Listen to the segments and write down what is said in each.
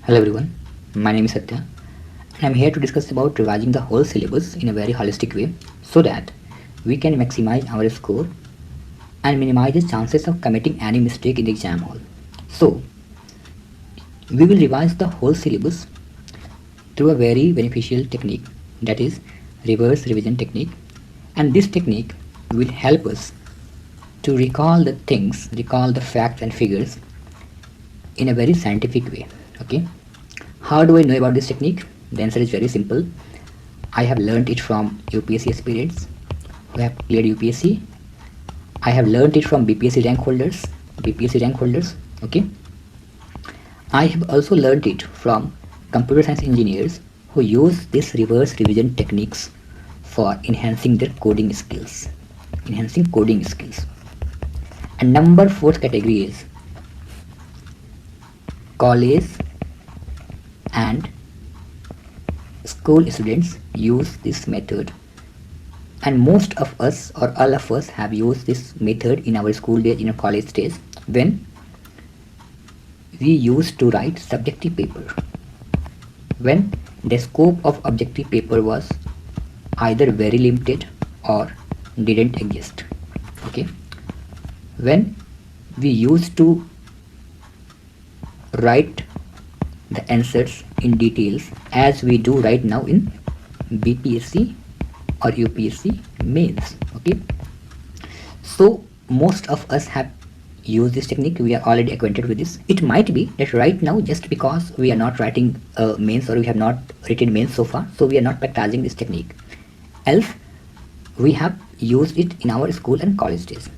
Hello everyone, my name is Satya and I'm here to discuss about revising the whole syllabus in a very holistic way so that we can maximize our score and minimize the chances of committing any mistake in the exam hall. So, we will revise the whole syllabus through a very beneficial technique, that is reverse revision technique, and this technique will help us to recall the facts and figures in a very scientific way. Okay, how do I know about this technique? The answer is very simple. I have learned it from UPSC aspirants who have cleared UPSC. I have learned it from BPSC rank holders. Okay, I have also learned it from computer science engineers who use this reverse revision techniques for enhancing their coding skills. Enhancing coding skills. And number fourth category is college and school students use this method, and most of us or all of us have used this method in our school days, in our college days, when we used to write subjective paper, when the scope of objective paper was either very limited or didn't exist. Okay, when we used to write the answers in details as we do right now in BPSC or UPSC mains. Okay, so most of us have used this technique. We are already acquainted with this. It might be that right now, just because we are not writing mains or we have not written mains so far, so we are not practicing this technique, else we have used it in our school and college days.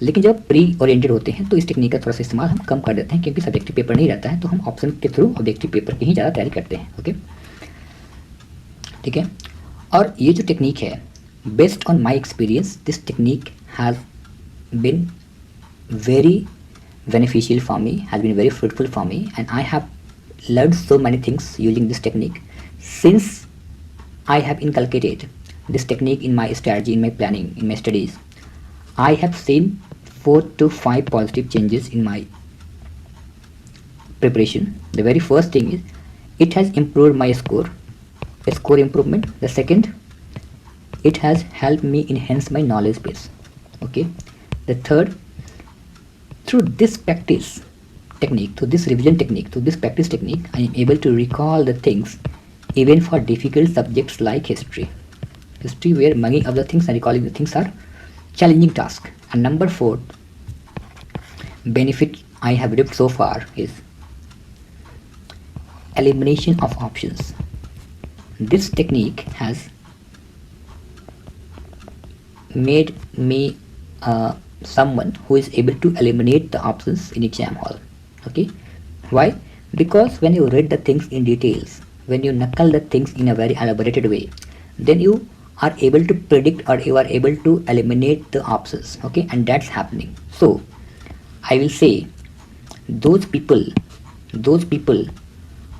लेकिन जब pre oriented होते हैं तो इस technique का थोड़ा सा इस्तेमाल हम कम कर देते हैं, क्योंकि सब्जेक्टिव पेपर नहीं रहता है तो हम ऑप्शन के थ्रू ऑब्जेक्टिव पेपर की ही ज़्यादा तैयारी करते हैं. ओके, ठीक है. और ये जो टेक्निक है, based on my experience, this technique has been very beneficial for me, has been very fruitful for me, and I have learned so many things using this technique. Since I have inculcated this technique in my strategy, in my planning, in my studies, I have seen 4 to 5 positive changes in my preparation. The very first thing is it has improved my score, a score improvement. The second, it has helped me enhance my knowledge base. Okay, the third, through this practice technique, through this revision technique, through this practice technique, I am able to recall the things even for difficult subjects like history, where many of the things and recalling the things are challenging task. And number 4 benefit I have reaped so far is elimination of options. This technique has made me someone who is able to eliminate the options in exam hall. Okay, why? Because when you read the things in details, when you knuckle the things in a very elaborated way, then you are able to predict or you are able to eliminate the options. Okay, and that's happening. So I will say those people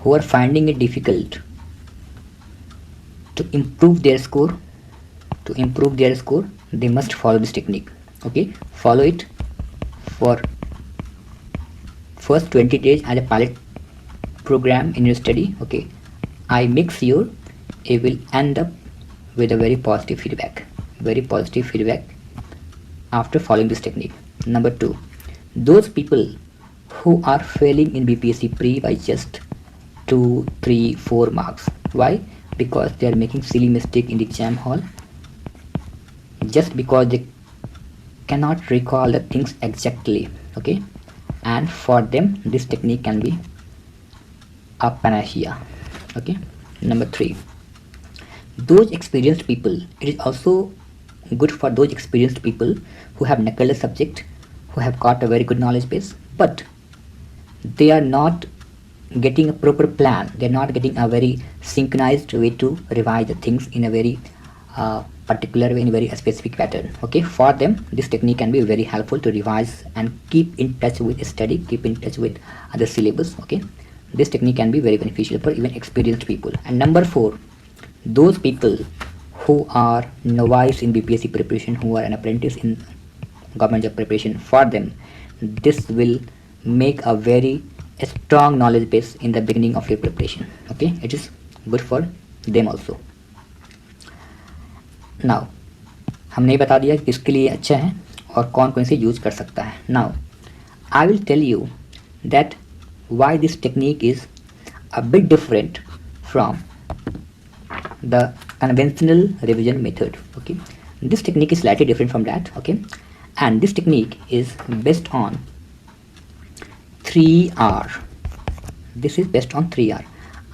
who are finding it difficult to improve their score, they must follow this technique. Okay, follow it for first 20 days as a pilot program in your study. Okay, I make sure you will end up with a very positive feedback after following this technique. Number 2, those people who are failing in BPSC pre by just 2, 3, 4 marks. Why? Because they are making silly mistake in the exam hall, just because they cannot recall the things exactly. Okay, and for them this technique can be a panacea. Okay, number 3, those experienced people, it is also good for those experienced people who have knuckled a subject, who have got a very good knowledge base, but they are not getting a proper plan, they're not getting a very synchronized way to revise the things in a very particular way, in a very specific pattern. Okay, for them this technique can be very helpful to revise and keep in touch with study, keep in touch with other syllabus. Okay, this technique can be very beneficial for even experienced people. And number 4, those people who are novice in BPSC preparation, who are an apprentice in government job preparation, for them this will make a very a strong knowledge base in the beginning of your preparation. Okay, it is good for them also. Now हमने बता दिया कि किसके लिए अच्छा है और कौन कौन से यूज कर सकता है. Now I will tell you that why this technique is a bit different from the conventional revision method. Okay, this technique is slightly different from that. Okay, and this technique is based on 3R. This is based on 3R.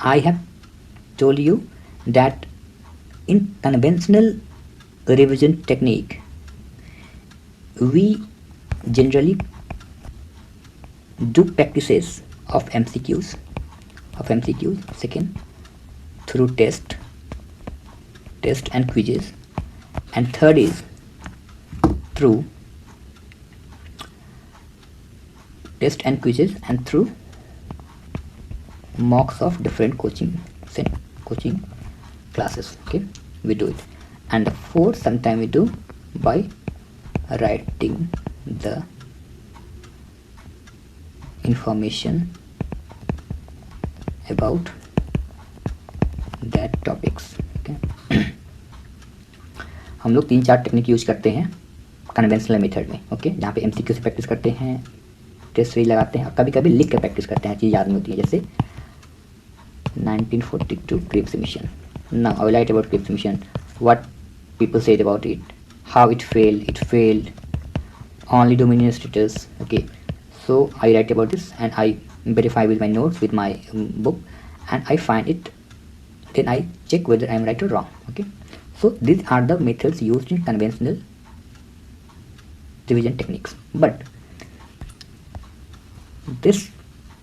I have told you that in conventional revision technique we generally do practices of MCQs, second through test and quizzes, and third is through test and quizzes and through mocks of different coaching classes. Okay, we do it. And the fourth sometime we do by writing the information about that topics. Okay, हम लोग 3-4 technique use करते हैं conventional method में. Okay, जहाँ पे MCQ से practice करते हैं, टेस्ट सीरीज लगाते हैं और कभी कभी लिख के प्रैक्टिस करते हैं, चीज़ याद नहीं होती है. जैसे 1942 Cripps mission. Now I will write about Crips mission, what people said about it, how it failed, only dominion status. Okay, so I write about this and I verify with my notes, with my book, and I find it, then I check whether I am right or wrong. Okay, so these are the methods used in conventional revision techniques, but this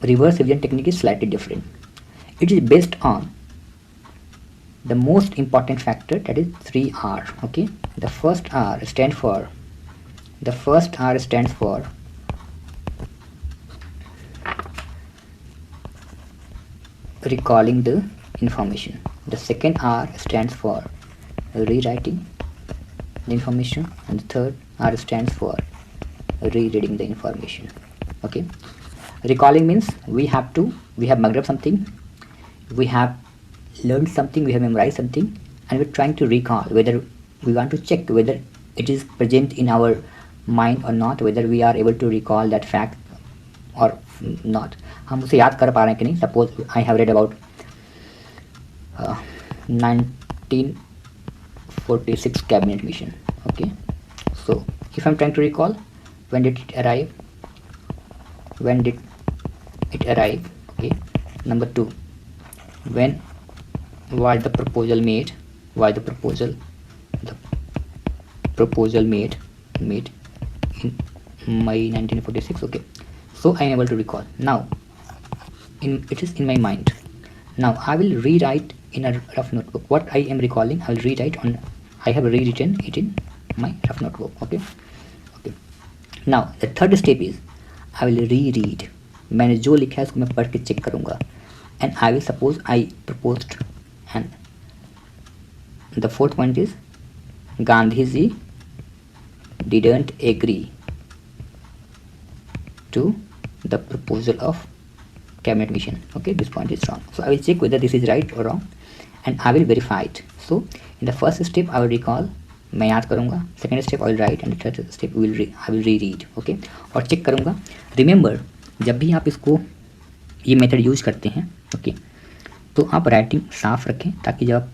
reverse revision technique is slightly different. It is based on the most important factor, that is 3R. Okay, the first R stands for recalling the information. The second R stands for rewriting the information, and the third R stands for rereading the information. Okay, recalling means we have mugged up something, we have learned something, we have memorized something, and we're trying to recall, whether we want to check whether it is present in our mind or not, whether we are able to recall that fact or not. हम उसे याद कर पा रहे हैं कि नहीं. Suppose I have read about 1946 cabinet mission. Okay, so if I'm trying to recall, when did it arrive? Okay, number 2, when was the proposal made? The proposal made in May 1946. Okay, so I am able to recall. Now it is in my mind. Now I will rewrite in a rough notebook what I am recalling. I will rewrite on, I have rewritten it in my rough notebook. Okay. Now the third step is I will reread. मैंने जो लिखा है उसको मैं पढ़ के check करूँगा, and I will suppose I proposed, and the fourth point is Gandhiji didn't agree to the proposal of cabinet mission. Okay, this point is wrong, so I will check whether this is right or wrong and I will verify it. So in the first step I will recall, मैं याद करूँगा, second step I will write, and the third step I will reread. Okay, और check करूँगा. Remember, जब भी आप इसको ये मेथड यूज करते हैं, ओके, तो आप राइटिंग साफ रखें ताकि जब आप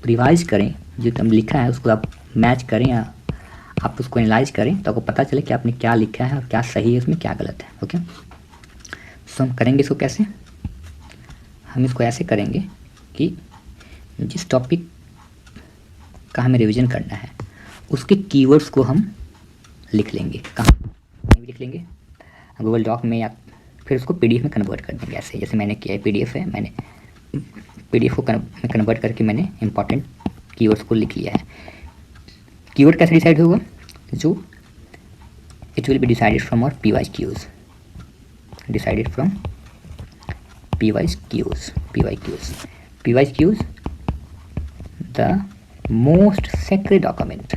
रिवाइज करें, जो तुम लिखा है उसको आप मैच करें या आप उसको एनालाइज करें, तो आपको पता चले कि आपने क्या लिखा है और क्या सही है, उसमें क्या गलत है. ओके, सो हम करेंगे इसको कैसे? हम इसको ऐसे करेंगे कि जिस टॉपिक का हमें रिवीजन करना है उसके कीवर्ड्स को हम लिख लेंगे. कहाँ लिख लेंगे? गूगल डॉक में, या फिर उसको PDF में कन्वर्ट कर देंगे. ऐसे जैसे मैंने किया है, PDF है, मैंने PDF को कन्वर्ट करके मैंने इंपॉर्टेंट कीवर्ड्स को लिख लिया है. कीवर्ड कैसे डिसाइड होगा? जो it will be decided from और PYQs, decided from PYQs. The most sacred document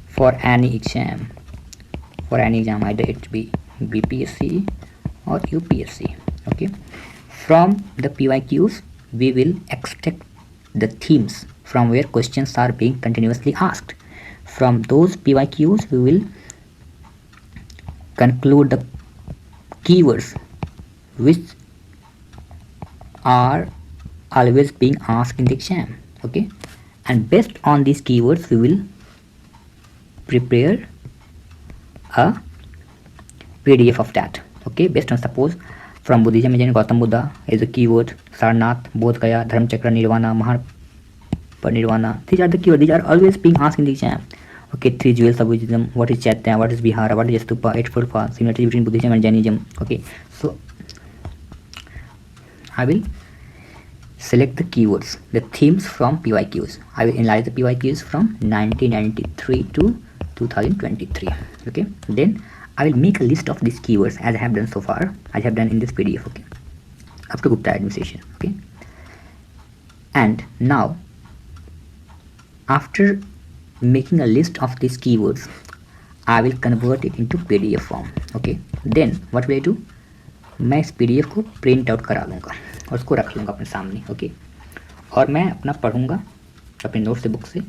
for any exam, either it be BPSC or UPSC. Okay, from the PYQs we will extract the themes from where questions are being continuously asked. From those PYQs we will conclude the keywords which are always being asked in the exam. Okay, and based on these keywords we will prepare a PDF of that. Okay, based on, suppose from Buddhism Gautam Buddha is a keyword, Sarnath, Bodh Gaya, Dharma Chakra, Nirvana, Mahaparinirvana. These are the keywords. These are always being asked in the exam. Okay, 3 jewels of Buddhism. What is Chaitanya? What is Bihar? What is Stupa? 8-fold path. Similarity between Buddhism and Jainism. Okay, so I will select the keywords, the themes from PYQs. I will analyze the PYQs from 1993 to 2023. Okay, then I will make a list of these keywords as I have done so far. I have done in this PDF. Okay, up to Gupta administration. Okay, and now after making a list of these keywords, I will convert it into PDF form. Okay, then what will I do? मैं इस PDF को print out करा लूँगा और उसको रख लूँगा अपने सामने. ओके, और मैं अपना पढ़ूँगा अपने नोट से, बुक से,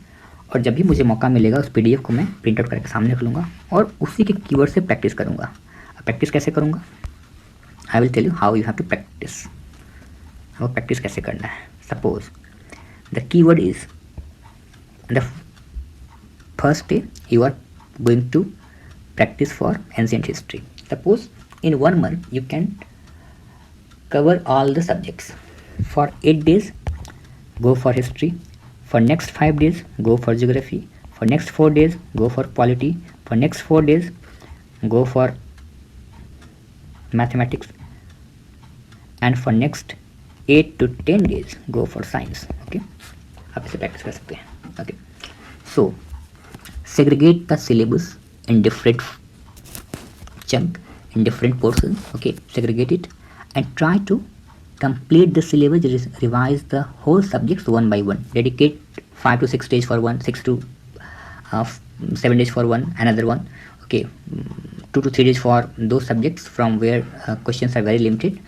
और जब भी मुझे मौका मिलेगा उस PDF को मैं प्रिंट आउट करके सामने रख लूँगा और उसी के कीवर्ड से प्रैक्टिस करूँगा. प्रैक्टिस कैसे करूँगा? I will tell you how you have to practise. अब प्रैक्टिस कैसे करना है? Suppose the keyword is the first day you are going to practice for ancient history. Suppose in 1 month you can cover all the subjects. For 8 days go for history, for next 5 days go for geography, for next 4 days go for polity, for next 4 days go for mathematics, and for next 8 to 10 days go for science. Okay, आप इसे practice कर सकते हैं. Okay, so segregate the syllabus in different chunk, in different portions. Okay, segregate it and try to complete the syllabus, revise the whole subjects one by one. Dedicate 5 to 6 days for one, 6 to 7 days for one, another one. Okay, 2 to 3 days for those subjects from where questions are very limited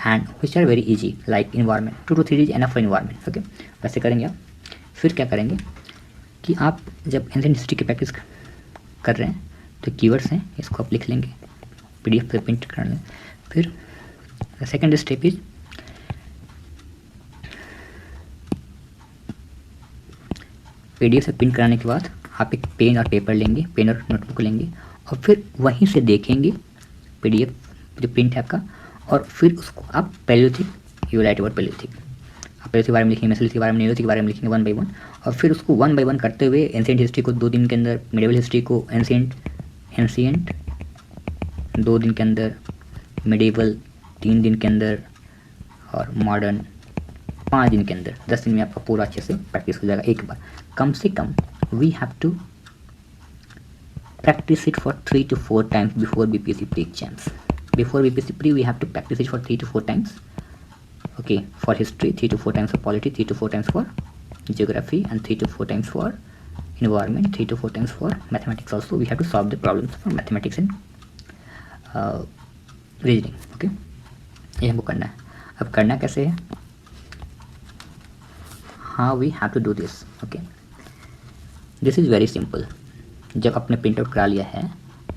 and which are very easy, like environment. 2 to 3 days enough for environment. Okay, वैसे करेंगे आप. फिर क्या करेंगे कि आप जब ancient history की प्रैक्टिस कर रहे हैं तो कीवर्ड्स हैं, इसको आप लिख लेंगे, PDF पे प्रिंट कर लें. फिर सेकेंड स्टेप इज PDF से प्रिंट कराने के बाद आप एक पेन और पेपर लेंगे, पेन और नोटबुक लेंगे और फिर वहीं से देखेंगे PDF जो प्रिंट है आपका, और फिर उसको आप Palaeolithic, you right about Palaeolithic, आप पैलियोलिथिक के बारे में लिखेंगे, मेसोलिथिक के बारे में, नियोलिथिक के बारे में लिखेंगे 1 by 1, और फिर उसको 1 by 1 करते हुए एंशिएंट हिस्ट्री को 2 दिन के अंदर, मिडिवल हिस्ट्री को एंशिएंट 2 दिन के अंदर, मिडिवल 3 दिन के अंदर और मॉडर्न 5 दिन के अंदर. 10 दिन में आपका पूरा अच्छे से प्रैक्टिस हो जाएगा एक बार. कम से कम we have to practise it for 3 to 4 times before BPSC pre exams. Before BPSC pre we have to practice it for 3 to 4 times. Okay, for history 3 to 4 times for polity, 3 to 4 times for geography, and 3 to 4 times for environment, 3 to 4 times for mathematics. Also we have to solve the problems for mathematics and reasoning. Okay, ये हमको करना है. अब करना कैसे है? How we have to do this. Okay, this is very simple. जब आपने प्रिंट आउट करा लिया है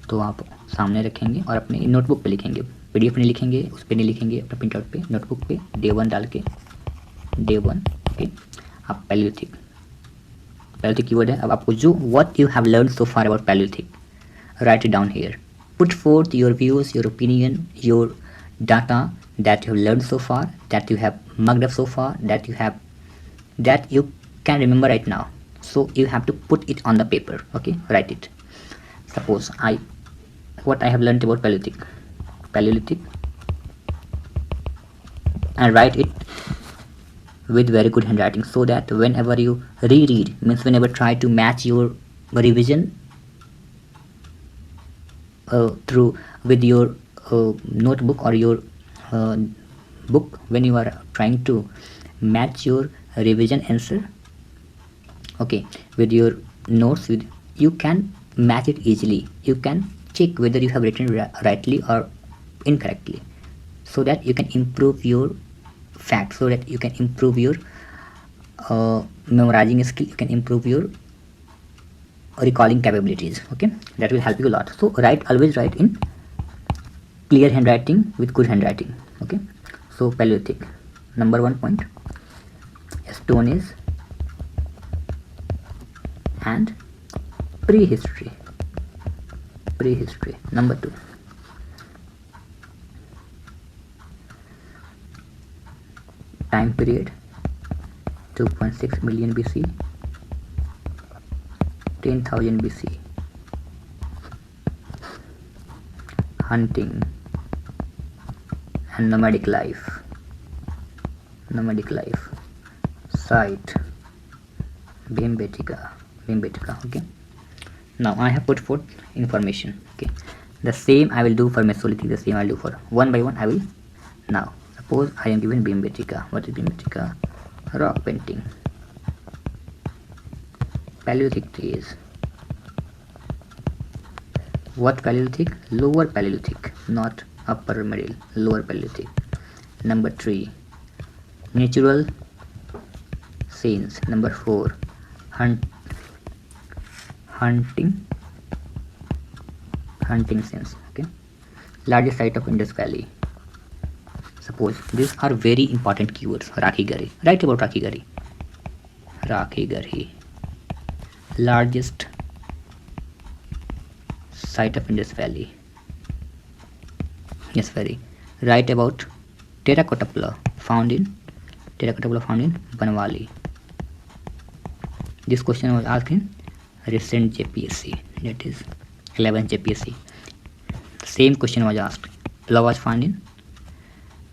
तो आप सामने रखेंगे और अपने नोटबुक पे लिखेंगे. PDF नहीं लिखेंगे, उस पर नहीं लिखेंगे, अपने प्रिंट आउट पे नोटबुक पे Day 1 डाल के Day 1. ओके, आप पैलियोलिथिक कीवर्ड है. अब आपको जो what you have learn so far about Palaeolithic, right it down here. Put forth your views, your opinion, your data that you have learned so far, that you have mugged up so far, that you can remember right now. So you have to put it on the paper. Okay, write it. Suppose what I have learned about Paleolithic, and write it with very good handwriting, so that whenever you reread, means whenever try to match your revision through with your notebook or your book, when you are trying to match your revision answer, okay, with your notes, you can match it easily. You can check whether you have written rightly or incorrectly, so that you can improve your facts, so that you can improve your memorizing skill, you can improve your recalling capabilities. Okay, that will help you a lot. So always write in clear handwriting with good handwriting. Okay, so Paleolithic, number 1 point, Stone Age and prehistory. Number 2, time period 2.6 million BC, 10,000 BC, hunting and nomadic life, site Bhimbetka. Okay, now I have put forth information. Okay, the same I will do for Mesolithic, the same I will do for one by one. I will now suppose I am given Bhimbetka. What is Bhimbetka? Rock painting. Paleolithic days. What Paleolithic? Lower Paleolithic, not upper middle, lower Paleolithic. Number 3, natural scenes. Number 4, hunting scenes. Okay, largest site of Indus Valley. Suppose these are very important keywords. Rakhi Gari. Write about Rakhi Gari. Largest site of Indus Valley. Yes, very. Write about terracotta pillar found in Banwali. This question was asked in recent JPSC, that is 11th JPSC. Same question was asked. Pillar was found in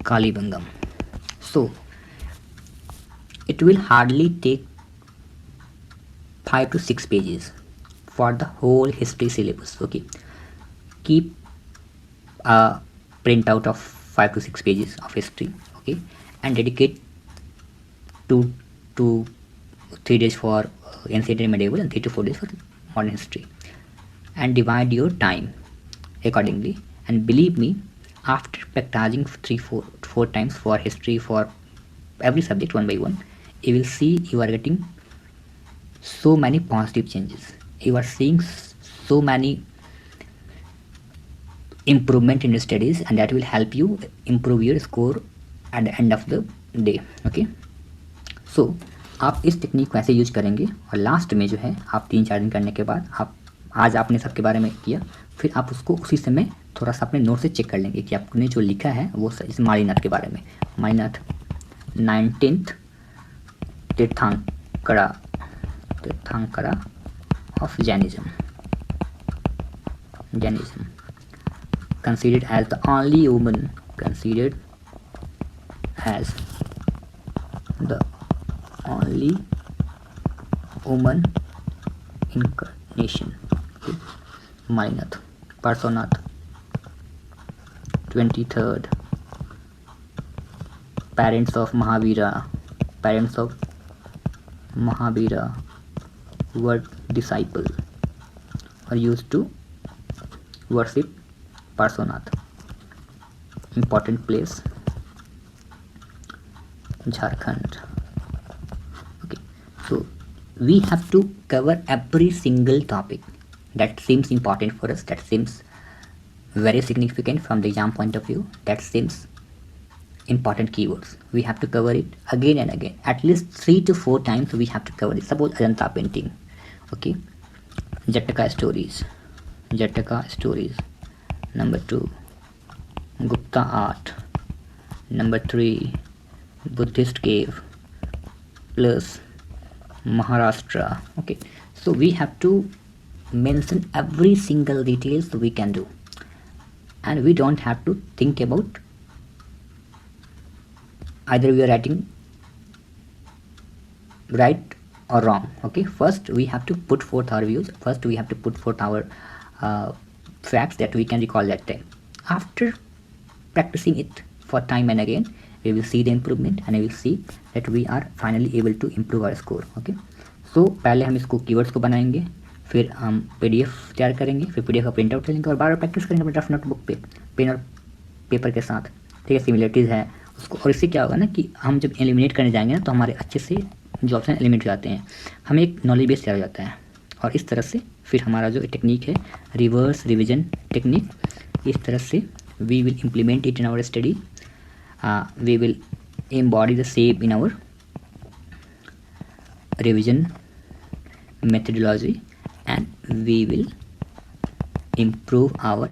Kalibangam. So it will hardly take 5 to 6 pages for the whole history syllabus. Okay, keep a printout of 5 to 6 pages of history. Okay, and dedicate 2 to 3 days for ancient and medieval and 3 to 4 days for modern history, and divide your time accordingly. And believe me, after practicing 4 times for history, for every subject one by one, you will see you are getting so many positive changes. You are seeing so many improvement in your studies, and that will help you improve your score at the end of the day. Okay, so आप इस technique को ऐसे use करेंगे, और last में जो है आप 3-4 दिन करने के बाद, आप आज आपने सबके बारे में किया, फिर आप उसको उसी समय थोड़ा सा अपने नोट से चेक कर लेंगे कि आपने जो लिखा है वो इस माणिनाथ के बारे में. माणिनाथ 19th tirthankara of Jainism, considered as the only woman incarnation. Okay. Malinath, Parsonath, 23rd, parents of Mahavira were disciple or used to worship Parsonath. Important place, Jharkhand. Okay, so we have to cover every single topic that seems important for us, that seems very significant from the exam point of view, that seems important keywords. We have to cover it again and again, at least 3 to 4 times we have to cover it. Suppose Ajanta painting. Okay, Jataka stories. Number 2, Gupta art. Number 3, Buddhist cave plus Maharashtra. Okay, so we have to mention every single details we can do, and we don't have to think about either we are writing right or wrong. Okay, first we have to put forth our views, first we have to put forth our facts that we can recall that time. After practicing it for time and again, we will see the improvement and we will see that we are finally able to improve our score. Okay, so पहले हम इसको keywords को बनाएंगे, फिर हम PDF तैयार करेंगे, फिर PDF का प्रिंट आउट लेंगे और बार बार प्रैक्टिस करेंगे अपने रफ नोटबुक पे पेन और पेपर के साथ। ठीक है, सिमिलरिटीज़ है उसको, और इससे क्या होगा ना कि हम जब एलिमिनेट करने जाएंगे ना तो हमारे अच्छे से जो ऑप्शन एलिमिनेट हो जाते हैं, हमें एक नॉलेज बेस तैयार हो जाता है। और इस तरह से फिर हमारा जो टेक्निक है रिवर्स रिविजन टेक्निक, इस तरह से we will implement it in our study, we will embody the same in our revision methodology, and we will improve our